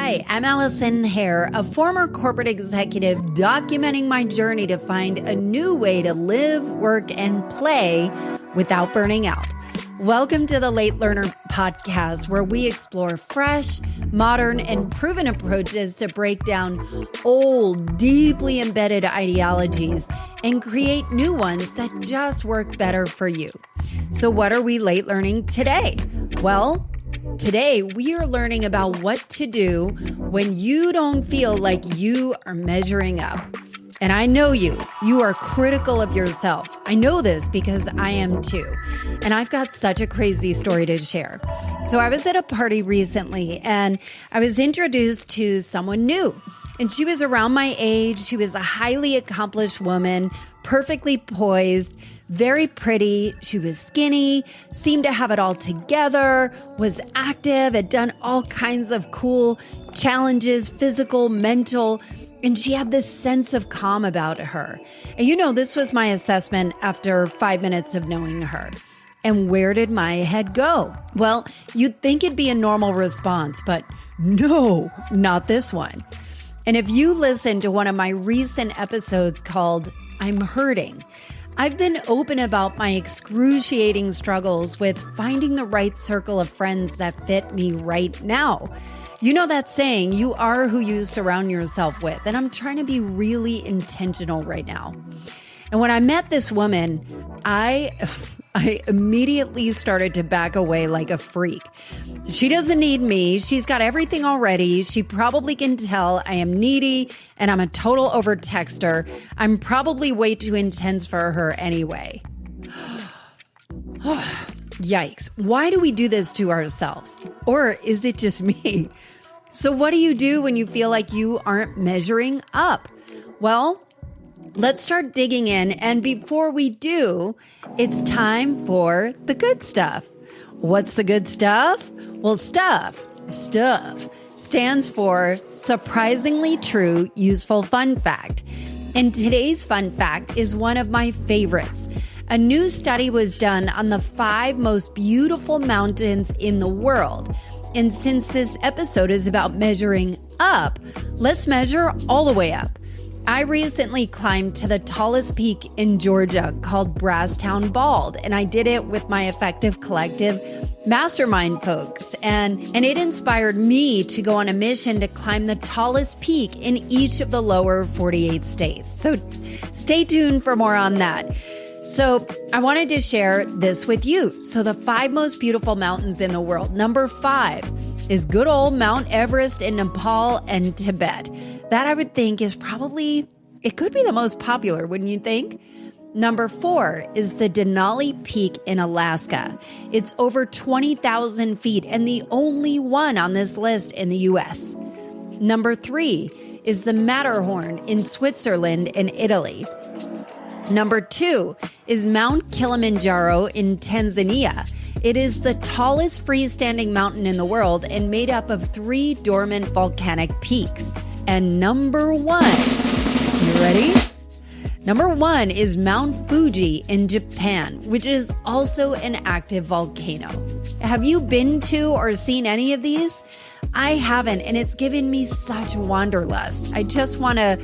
Hi, I'm Allison, a former corporate executive documenting my journey to find a new way to live, work, and play without burning out. Welcome to the Late Learner Podcast, where we explore fresh, modern, and proven approaches to break down old, deeply embedded ideologies and create new ones that just work better for you. So what are we late learning today? Well, today, we are learning about what to do when you don't feel like you are measuring up. And I know you are critical of yourself. I know this because I am too. And I've got such a crazy story to share. So I was at a party recently and I was introduced to someone new. And she was around my age. She was a highly accomplished woman, perfectly poised, very pretty. She was skinny, seemed to have it all together, was active, had done all kinds of cool challenges, physical, mental, and she had this sense of calm about her. And this was my assessment after 5 minutes of knowing her. And where did my head go? Well, you'd think it'd be a normal response, but no, not this one. And if you listen to one of my recent episodes called I'm Hurting, I've been open about my excruciating struggles with finding the right circle of friends that fit me right now. You know that saying, you are who you surround yourself with. And I'm trying to be really intentional right now. And when I met this woman, I immediately started to back away like a freak. She doesn't need me. She's got everything already. She probably can tell I am needy and I'm a total over-texter. I'm probably way too intense for her anyway. Yikes. Why do we do this to ourselves? Or is it just me? So what do you do when you feel like you aren't measuring up? Well, let's start digging in. And before we do, it's time for the good stuff. What's the good stuff? Well, stuff stands for surprisingly true, useful fun fact. And today's fun fact is one of my favorites. A new study was done on the 5 most beautiful mountains in the world. And since this episode is about measuring up, let's measure all the way up. I recently climbed to the tallest peak in Georgia called Brasstown Bald, and I did it with my Effective Collective mastermind folks. And it inspired me to go on a mission to climb the tallest peak in each of the lower 48 states. So stay tuned for more on that. So I wanted to share this with you. So the 5 most beautiful mountains in the world. Number 5 is good old Mount Everest in Nepal and Tibet. That I would think is probably, it could be the most popular, wouldn't you think? Number 4 is the Denali Peak in Alaska. It's over 20,000 feet and the only one on this list in the US. Number 3 is the Matterhorn in Switzerland and Italy. Number 2 is Mount Kilimanjaro in Tanzania. It is the tallest freestanding mountain in the world and made up of 3 dormant volcanic peaks. And number 1, you ready? Number 1 is Mount Fuji in Japan, which is also an active volcano. Have you been to or seen any of these? I haven't, and it's given me such wanderlust. I just want to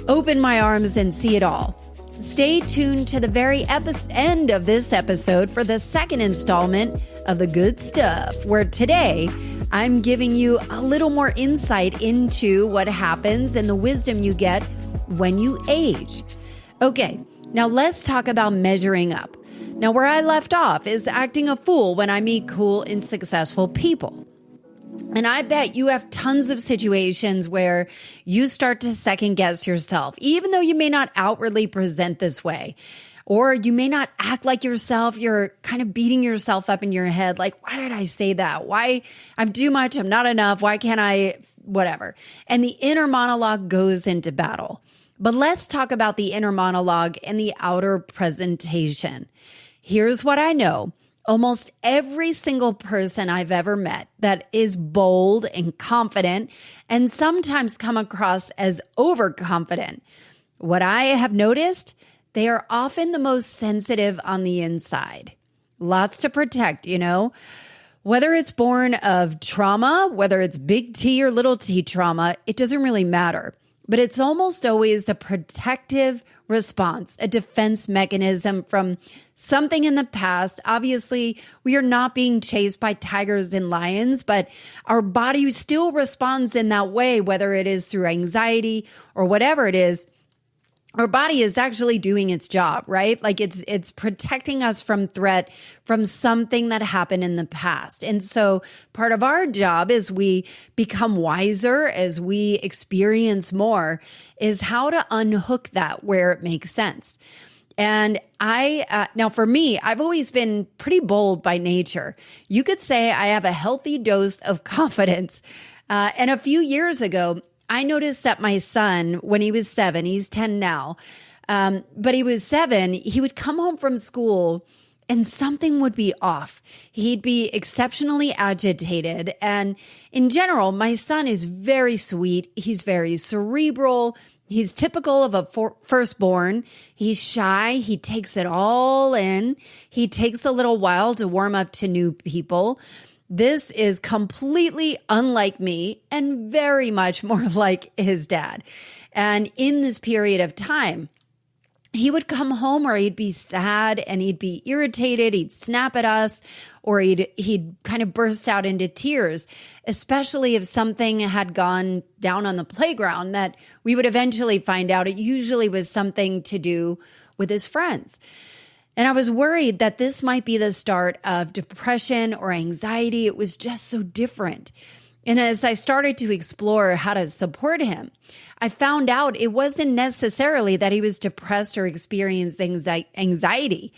open my arms and see it all. Stay tuned to the very end of this episode for the second installment of The Good Stuff, where today I'm giving you a little more insight into what happens and the wisdom you get when you age. Okay, now let's talk about measuring up. Now, where I left off is acting a fool when I meet cool and successful people. And I bet you have tons of situations where you start to second guess yourself, even though you may not outwardly present this way, or you may not act like yourself. You're kind of beating yourself up in your head. Like, why did I say that? Why I'm too much? I'm not enough. Why can't I? Whatever. And the inner monologue goes into battle. But let's talk about the inner monologue and the outer presentation. Here's what I know. Almost every single person I've ever met that is bold and confident and sometimes come across as overconfident, what I have noticed, they are often the most sensitive on the inside. Lots to protect, Whether it's born of trauma, whether it's big T or little t trauma, it doesn't really matter. But it's almost always a protective response, a defense mechanism from something in the past. Obviously, we are not being chased by tigers and lions, but our body still responds in that way, whether it is through anxiety or whatever it is. Our body is actually doing its job, right? Like it's protecting us from threat from something that happened in the past. And so part of our job as we become wiser, as we experience more, is how to unhook that where it makes sense. And now for me, I've always been pretty bold by nature. You could say I have a healthy dose of confidence. And a few years ago, I noticed that my son, when he was 7, he's 10 now, but he was 7, he would come home from school and something would be off. He'd be exceptionally agitated. And in general, my son is very sweet. He's very cerebral. He's typical of a firstborn. He's shy. He takes it all in. He takes a little while to warm up to new people. This is completely unlike me and very much more like his dad. And in this period of time, he would come home or he'd be sad and he'd be irritated. He'd snap at us or he'd kind of burst out into tears, especially if something had gone down on the playground that we would eventually find out it usually was something to do with his friends. And I was worried that this might be the start of depression or anxiety. It was just so different. And as I started to explore how to support him, I found out it wasn't necessarily that he was depressed or experienced anxiety,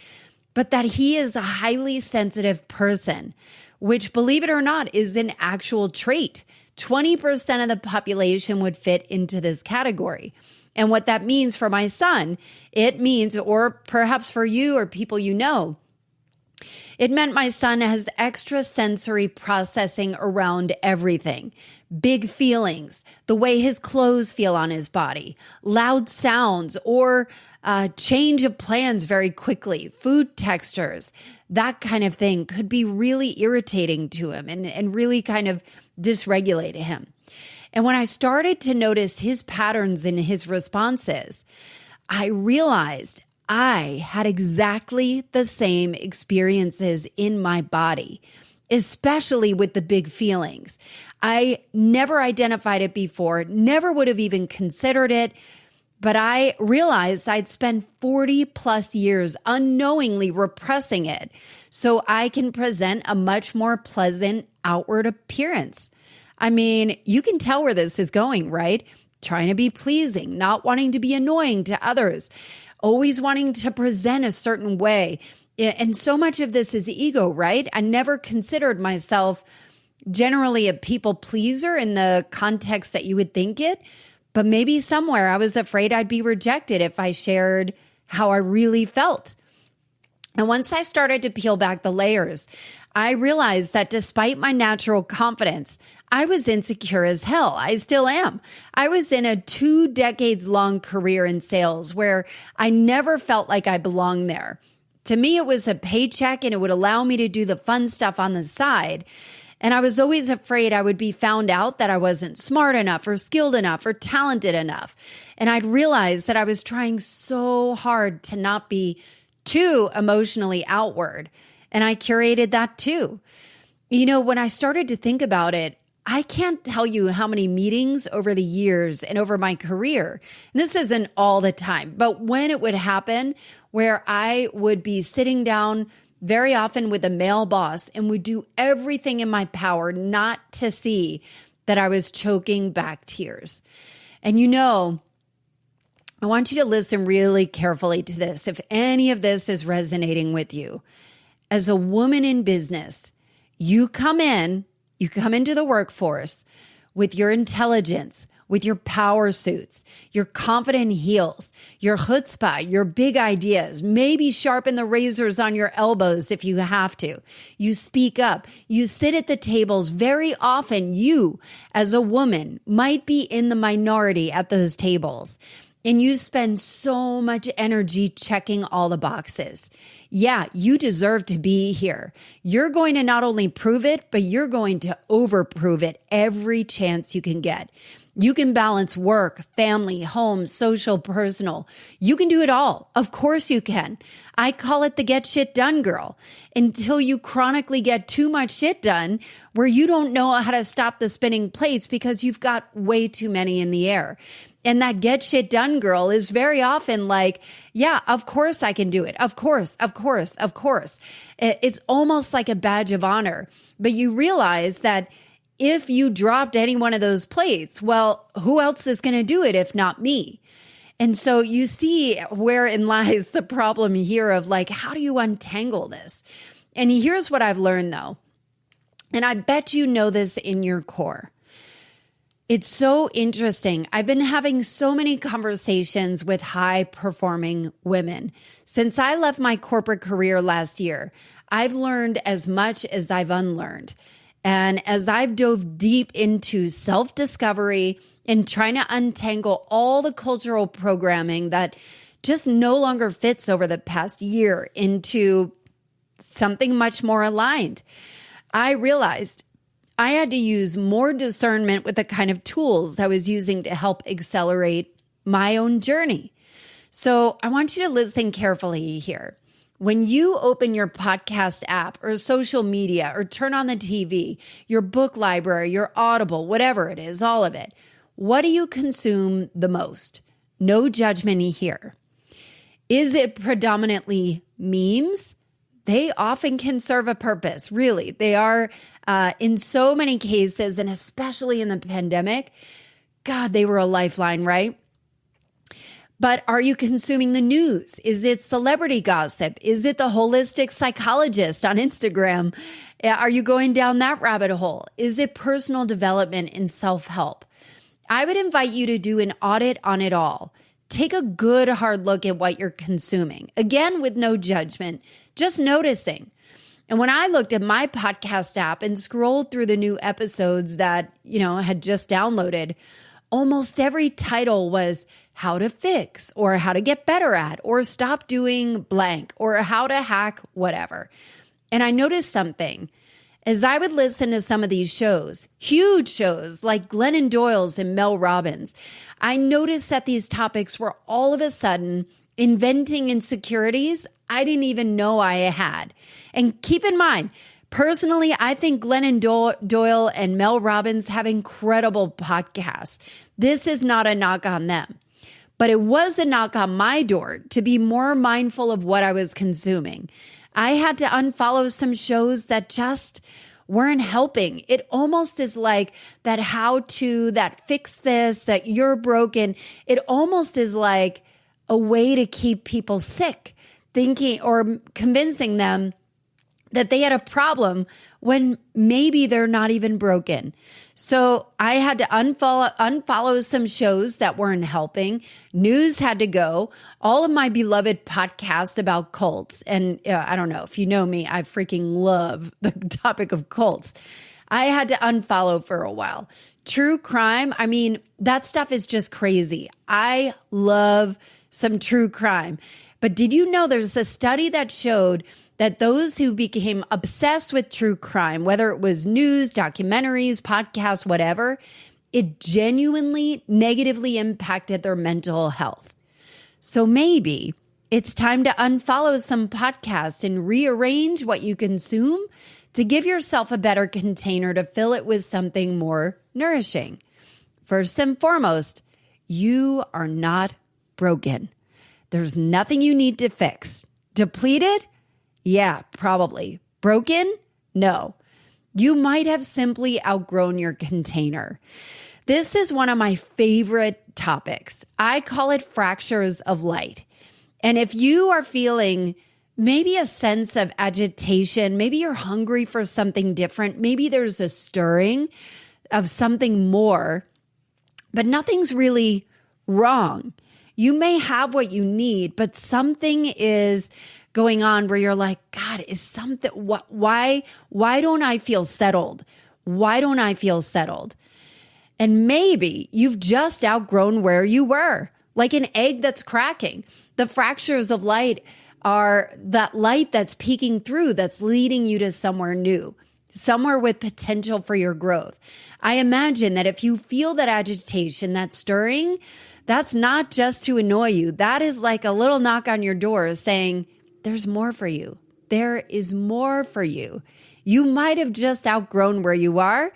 but that he is a highly sensitive person, which, believe it or not, is an actual trait. 20% of the population would fit into this category. And what that means for my son, it means, or perhaps for you or people you know, it meant my son has extrasensory processing around everything. Big feelings, the way his clothes feel on his body, loud sounds, or change of plans very quickly, food textures, that kind of thing could be really irritating to him and really kind of dysregulate him. And when I started to notice his patterns in his responses, I realized I had exactly the same experiences in my body, especially with the big feelings. I never identified it before, never would have even considered it, but I realized I'd spent 40 plus years unknowingly repressing it so I can present a much more pleasant outward appearance. I mean, you can tell where this is going, right? Trying to be pleasing, not wanting to be annoying to others, always wanting to present a certain way. And so much of this is ego, right? I never considered myself generally a people pleaser in the context that you would think it, but maybe somewhere I was afraid I'd be rejected if I shared how I really felt. And once I started to peel back the layers, I realized that despite my natural confidence, I was insecure as hell. I still am. I was in a 2 decades long career in sales where I never felt like I belonged there. To me, it was a paycheck and it would allow me to do the fun stuff on the side. And I was always afraid I would be found out that I wasn't smart enough or skilled enough or talented enough. And I'd realized that I was trying so hard to not be too emotionally outward. And I curated that too. You know, when I started to think about it, I can't tell you how many meetings over the years and over my career, and this isn't all the time, but when it would happen where I would be sitting down very often with a male boss and would do everything in my power not to see that I was choking back tears. And you know, I want you to listen really carefully to this. If any of this is resonating with you, as a woman in business, you come into the workforce with your intelligence, with your power suits, your confident heels, your chutzpah, your big ideas, maybe sharpen the razors on your elbows if you have to. You speak up. You sit at the tables. Very often you, as a woman, might be in the minority at those tables. And you spend so much energy checking all the boxes. yeah, you deserve to be here. You're going to not only prove it, but you're going to overprove it every chance you can get. You can balance work, family, home, social, personal. You can do it all. Of course you can. I call it the get shit done girl. Until you chronically get too much shit done where you don't know how to stop the spinning plates because you've got way too many in the air. And that get shit done girl is very often like, yeah, of course I can do it. Of course, of course, of course. It's almost like a badge of honor. But you realize that if you dropped any one of those plates, well, who else is going to do it if not me? And so you see wherein lies the problem here of like, how do you untangle this? And here's what I've learned though. And I bet you know this in your core. It's so interesting. I've been having so many conversations with high-performing women. Since I left my corporate career last year, I've learned as much as I've unlearned. And as I've dove deep into self-discovery and trying to untangle all the cultural programming that just no longer fits over the past year into something much more aligned, I realized I had to use more discernment with the kind of tools I was using to help accelerate my own journey. So I want you to listen carefully here. When you open your podcast app or social media or turn on the TV, your book library, your Audible, whatever it is, all of it, what do you consume the most? No judgment here. Is it predominantly memes? They often can serve a purpose, really. They are, in so many cases, and especially in the pandemic, God, they were a lifeline, right? But are you consuming the news? Is it celebrity gossip? Is it the holistic psychologist on Instagram? Are you going down that rabbit hole? Is it personal development and self-help? I would invite you to do an audit on it all. Take a good hard look at what you're consuming. Again, with no judgment, just noticing. And when I looked at my podcast app and scrolled through the new episodes that, had just downloaded, almost every title was how to fix or how to get better at or stop doing blank or how to hack whatever. And I noticed something. As I would listen to some of these shows, huge shows like Glennon Doyle's and Mel Robbins, I noticed that these topics were all of a sudden inventing insecurities I didn't even know I had. And keep in mind, personally, I think Glennon Doyle and Mel Robbins have incredible podcasts. This is not a knock on them, but it was a knock on my door to be more mindful of what I was consuming. I had to unfollow some shows that just weren't helping. It almost is like that how to, that fix this, that you're broken. It almost is like a way to keep people sick, thinking or convincing them that they had a problem when maybe they're not even broken. So I had to unfollow some shows that weren't helping. News had to go. All of my beloved podcasts about cults. And I don't know if you know me, I freaking love the topic of cults. I had to unfollow for a while. True crime, I mean, that stuff is just crazy. I love some true crime. But did you know there's a study that showed that those who became obsessed with true crime, whether it was news, documentaries, podcasts, whatever, it genuinely negatively impacted their mental health. So maybe it's time to unfollow some podcasts and rearrange what you consume to give yourself a better container to fill it with something more nourishing. First and foremost, you are not broken. There's nothing you need to fix. Depleted? Yeah, probably. Broken? No. You might have simply outgrown your container. This is one of my favorite topics. I call it fractures of light. And if you are feeling maybe a sense of agitation, maybe you're hungry for something different, maybe there's a stirring of something more, but nothing's really wrong. You may have what you need, but something is going on where you're like, God, is something, why don't I feel settled? Why don't I feel settled? And maybe you've just outgrown where you were, like an egg that's cracking. The fractures of light are that light that's peeking through, that's leading you to somewhere new, somewhere with potential for your growth. I imagine that if you feel that agitation, that stirring, that's not just to annoy you. That is like a little knock on your door saying, there's more for you. There is more for you. You might have just outgrown where you are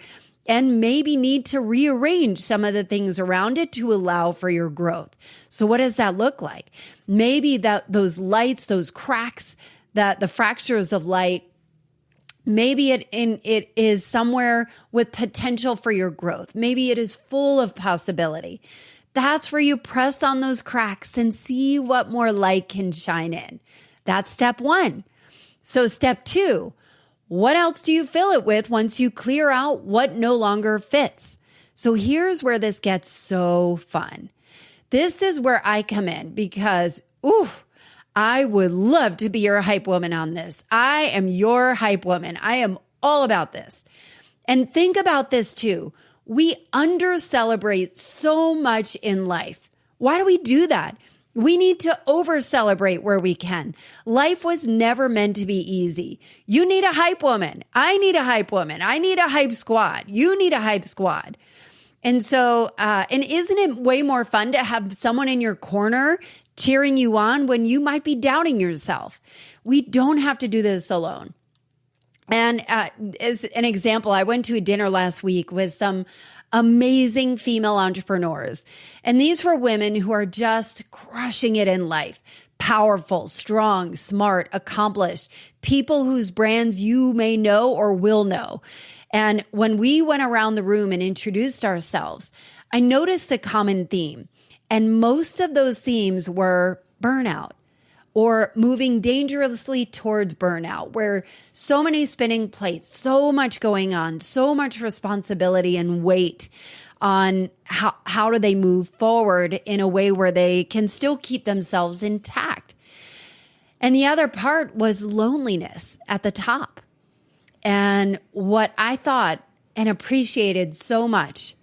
and maybe need to rearrange some of the things around it to allow for your growth. So what does that look like? Maybe that those lights, those cracks, that the fractures of light, maybe it is somewhere with potential for your growth. Maybe it is full of possibility. That's where you press on those cracks and see what more light can shine in. That's step one. So step two, what else do you fill it with once you clear out what no longer fits? So here's where this gets so fun. This is where I come in because, I would love to be your hype woman on this. I am your hype woman. I am all about this. And think about this too. We under-celebrate so much in life. Why do we do that? We need to over-celebrate where we can. Life was never meant to be easy. You need a hype woman. I need a hype woman. I need a hype squad. You need a hype squad. And so, and isn't it way more fun to have someone in your corner cheering you on when you might be doubting yourself? We don't have to do this alone. And as an example, I went to a dinner last week with some amazing female entrepreneurs. And these were women who are just crushing it in life. Powerful, strong, smart, accomplished, people whose brands you may know or will know. And when we went around the room and introduced ourselves, I noticed a common theme. And most of those themes were burnout or moving dangerously towards burnout, where so many spinning plates, so much going on, so much responsibility and weight on how do they move forward in a way where they can still keep themselves intact. And the other part was loneliness at the top. And what I thought and appreciated so much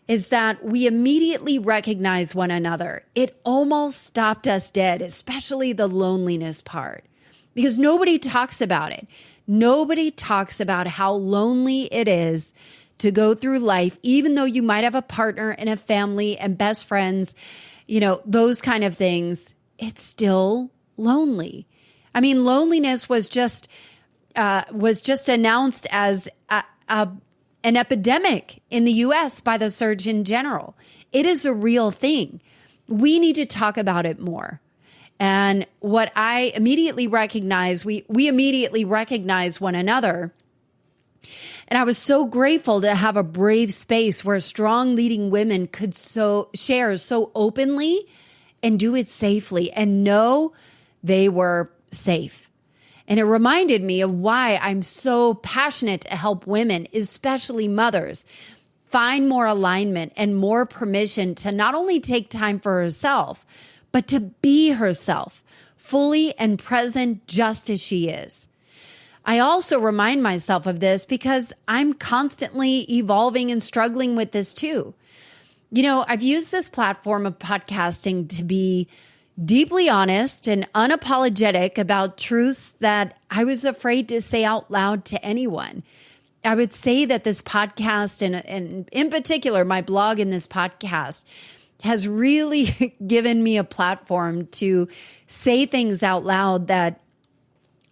is that we immediately recognize one another. It almost stopped us dead, especially the loneliness part, because nobody talks about it. Nobody talks about how lonely it is to go through life, even though you might have a partner and a family and best friends, those kind of things. It's still lonely. I mean, loneliness was just announced as an epidemic in the U.S. by the Surgeon General. It is a real thing. We need to talk about it more. And what I immediately recognize, we immediately recognize one another. And I was so grateful to have a brave space where strong leading women could share so openly and do it safely and know they were safe. And it reminded me of why I'm so passionate to help women, especially mothers, find more alignment and more permission to not only take time for herself, but to be herself, fully and present just as she is. I also remind myself of this because I'm constantly evolving and struggling with this too. I've used this platform of podcasting to be deeply honest and unapologetic about truths that I was afraid to say out loud to anyone. I would say that this podcast, and in particular, my blog and this podcast, has really given me a platform to say things out loud that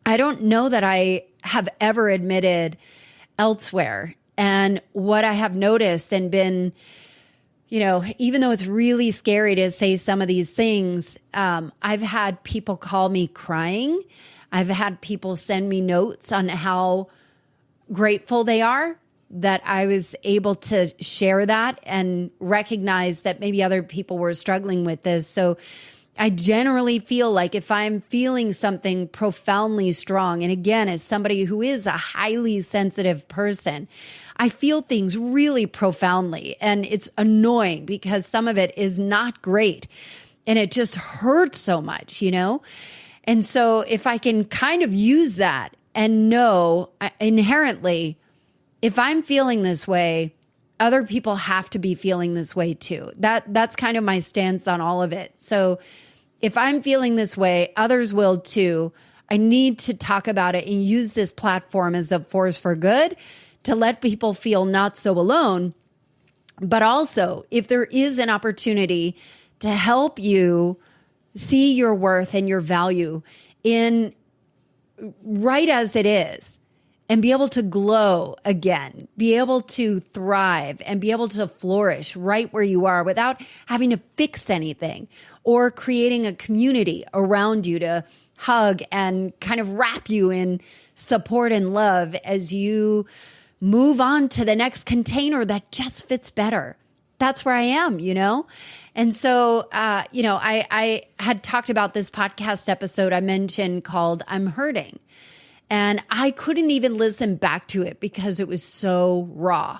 I don't know that I have ever admitted elsewhere. And what I have noticed and been, even though it's really scary to say some of these things, I've had people call me crying. I've had people send me notes on how grateful they are that I was able to share that and recognize that maybe other people were struggling with this. So I generally feel like if I'm feeling something profoundly strong, and again, as somebody who is a highly sensitive person, I feel things really profoundly, and it's annoying because some of it is not great and it just hurts so much, And so if I can kind of use that and know inherently, if I'm feeling this way, other people have to be feeling this way too. That's kind of my stance on all of it. So if I'm feeling this way, others will too. I need to talk about it and use this platform as a force for good to let people feel not so alone. But also, if there is an opportunity to help you see your worth and your value in right as it is, and be able to glow again, be able to thrive and be able to flourish right where you are without having to fix anything, or creating a community around you to hug and kind of wrap you in support and love as you move on to the next container that just fits better. That's where I am, And so, I had talked about this podcast episode I mentioned called I'm Hurting. And I couldn't even listen back to it because it was so raw.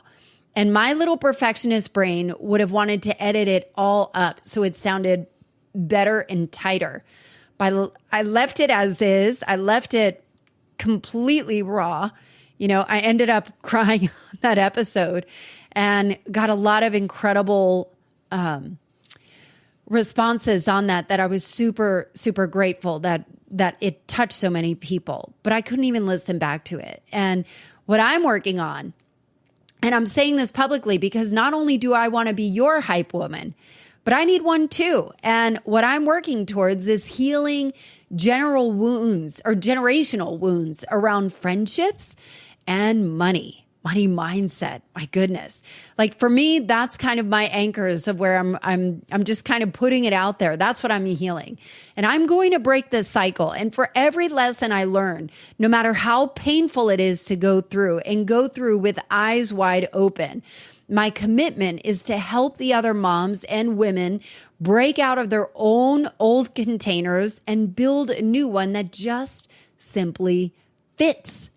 And my little perfectionist brain would have wanted to edit it all up so it sounded better and tighter. But I left it as is. I left it completely raw. I ended up crying on that episode and got a lot of incredible responses on that I was super, super grateful that it touched so many people, but I couldn't even listen back to it. And what I'm working on, and I'm saying this publicly because not only do I want to be your hype woman, but I need one too. And what I'm working towards is healing general wounds or generational wounds around friendships and money mindset. My goodness. Like for me, that's kind of my anchors of where I'm just kind of putting it out there. That's what I'm healing. And I'm going to break this cycle. And for every lesson I learn, no matter how painful it is to go through with eyes wide open, my commitment is to help the other moms and women break out of their own old containers and build a new one that just simply fits.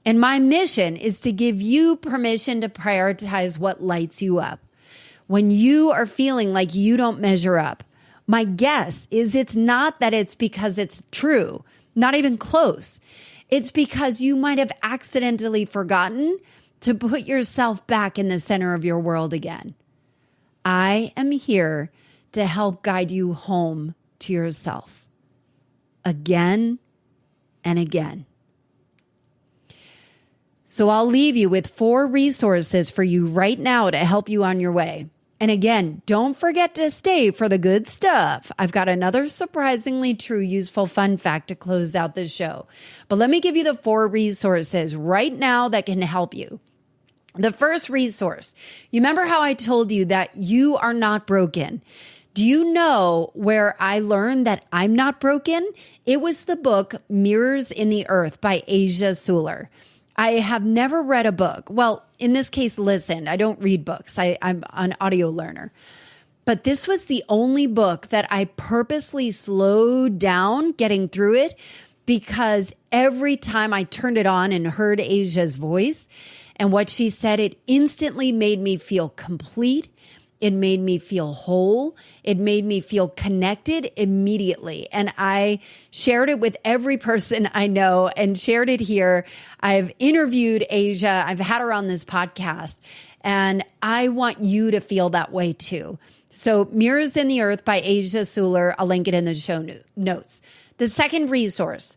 And my mission is to give you permission to prioritize what lights you up. When you are feeling like you don't measure up, my guess is it's not that it's because it's true, not even close. It's because you might have accidentally forgotten to put yourself back in the center of your world again. I am here to help guide you home to yourself again and again. So I'll leave you with 4 resources for you right now to help you on your way. And again, don't forget to stay for the good stuff. I've got another surprisingly true, useful, fun fact to close out this show. But let me give you the 4 resources right now that can help you. The first resource, you remember how I told you that you are not broken? Do you know where I learned that I'm not broken? It was the book Mirrors in the Earth by Asia Suler. I have never read a book. Well, in this case, listened. I don't read books. I'm an audio learner. But this was the only book that I purposely slowed down getting through it because every time I turned it on and heard Asia's voice and what she said, it instantly made me feel complete. It made me feel whole. It made me feel connected immediately. And I shared it with every person I know and shared it here. I've interviewed Asia. I've had her on this podcast. And I want you to feel that way too. So Mirrors in the Earth by Asia Suler. I'll link it in the show notes. The second resource,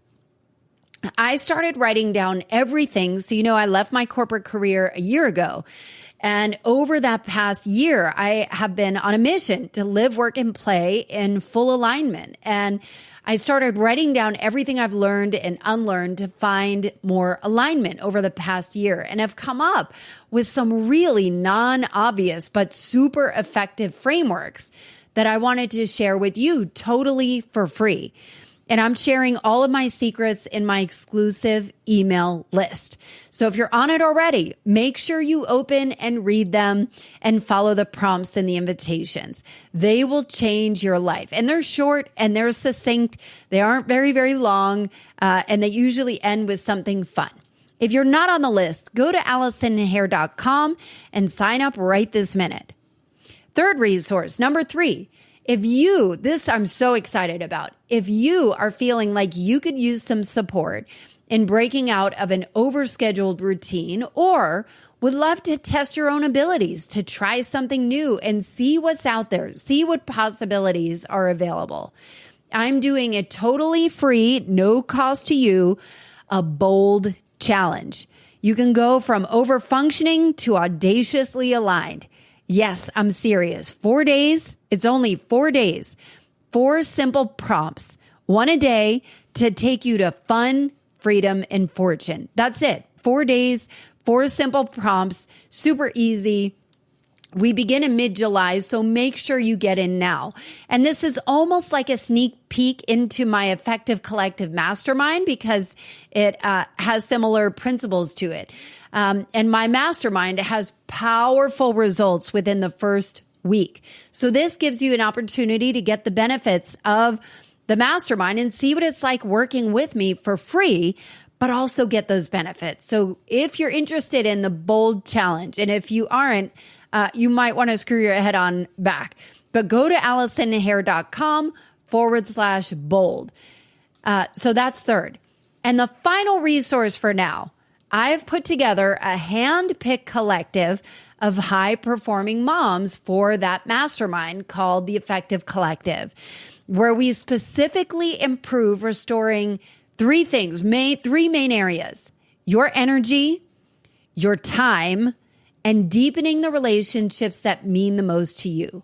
I started writing down everything. So, I left my corporate career a year ago. And over that past year, I have been on a mission to live, work, and play in full alignment. And I started writing down everything I've learned and unlearned to find more alignment over the past year. And I've come up with some really non-obvious but super effective frameworks that I wanted to share with you totally for free. And I'm sharing all of my secrets in my exclusive email list. So if you're on it already, make sure you open and read them and follow the prompts and the invitations. They will change your life. And they're short and they're succinct. They aren't very, very long. And they usually end with something fun. If you're not on the list, go to AllisonHare.com and sign up right this minute. Third resource, number 3. This I'm so excited about. If you are feeling like you could use some support in breaking out of an overscheduled routine or would love to test your own abilities to try something new and see what's out there, see what possibilities are available. I'm doing a totally free, no cost to you, a bold challenge. You can go from over-functioning to audaciously aligned. Yes, I'm serious. 4 days. It's only 4 days. 4 simple prompts, 1 a day to take you to fun, freedom, and fortune. That's it. 4 days, 4 simple prompts, super easy. We begin in mid-July, so make sure you get in now. And this is almost like a sneak peek into my Effective Collective Mastermind because it has similar principles to it. And my mastermind has powerful results within the first week. So this gives you an opportunity to get the benefits of the mastermind and see what it's like working with me for free, but also get those benefits. So if you're interested in the bold challenge, and if you aren't, you might want to screw your head on back, but go to AllisonHare.com/bold. So that's third. And the final resource for now, I've put together a hand-picked collective of high-performing moms for that mastermind called the Effective Collective, where we specifically improve restoring 3 things, 3 main areas: your energy, your time, and deepening the relationships that mean the most to you.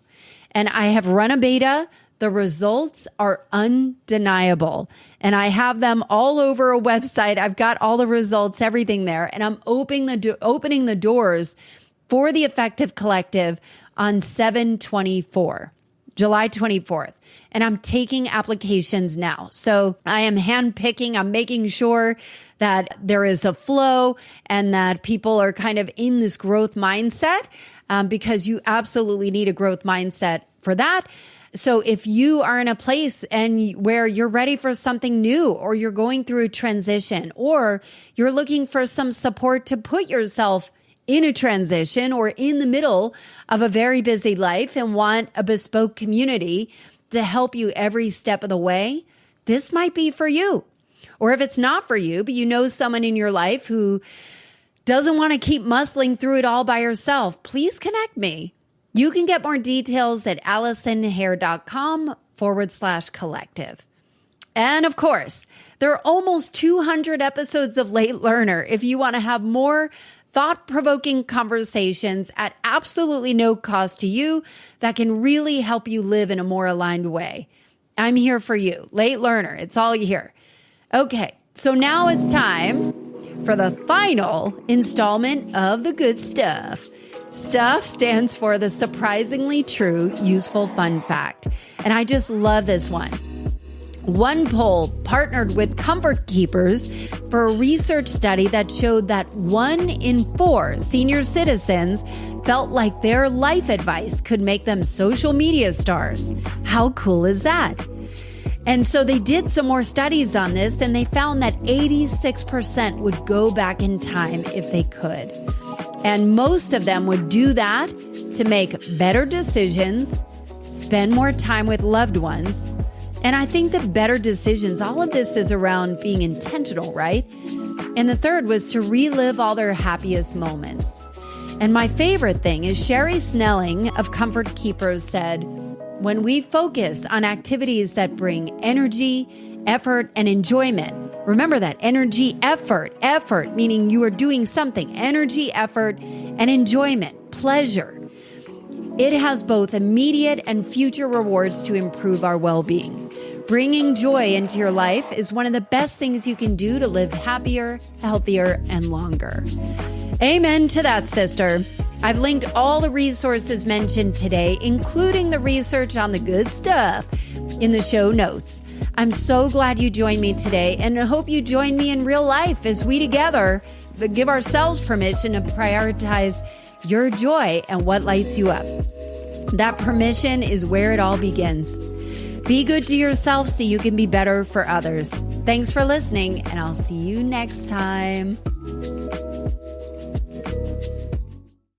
And I have run a beta. The results are undeniable. And I have them all over a website. I've got all the results, everything there. And I'm opening the doors for the Effective Collective on July 24th. And I'm taking applications now. So I am handpicking. I'm making sure that there is a flow and that people are kind of in this growth mindset because you absolutely need a growth mindset for that. So if you are in a place and where you're ready for something new, or you're going through a transition, or you're looking for some support to put yourself in a transition or in the middle of a very busy life and want a bespoke community to help you every step of the way, this might be for you. Or if it's not for you, but you know someone in your life who doesn't want to keep muscling through it all by herself, please connect me. You can get more details at AllisonHare.com/collective. And of course, there are almost 200 episodes of Late Learner if you want to have more thought-provoking conversations at absolutely no cost to you that can really help you live in a more aligned way. I'm here for you. Late Learner, it's all here. Okay, so now it's time for the final installment of the good stuff. STUFF stands for the surprisingly true, useful fun fact. And I just love this one. One poll partnered with Comfort Keepers for a research study that showed that 1 in 4 senior citizens felt like their life advice could make them social media stars. How cool is that? And so they did some more studies on this, and they found that 86% would go back in time if they could. And most of them would do that to make better decisions, spend more time with loved ones. And I think the better decisions, all of this is around being intentional, right? And the third was to relive all their happiest moments. And my favorite thing is Sherry Snelling of Comfort Keepers said, when we focus on activities that bring energy, effort, and enjoyment, remember that energy, effort, meaning you are doing something, energy, effort, and enjoyment, pleasure. It has both immediate and future rewards to improve our well-being. Bringing joy into your life is one of the best things you can do to live happier, healthier, and longer. Amen to that, sister. I've linked all the resources mentioned today, including the research on the good stuff, in the show notes. I'm so glad you joined me today, and I hope you join me in real life as we together give ourselves permission to prioritize your joy and what lights you up. That permission is where it all begins. Be good to yourself so you can be better for others. Thanks for listening, and I'll see you next time.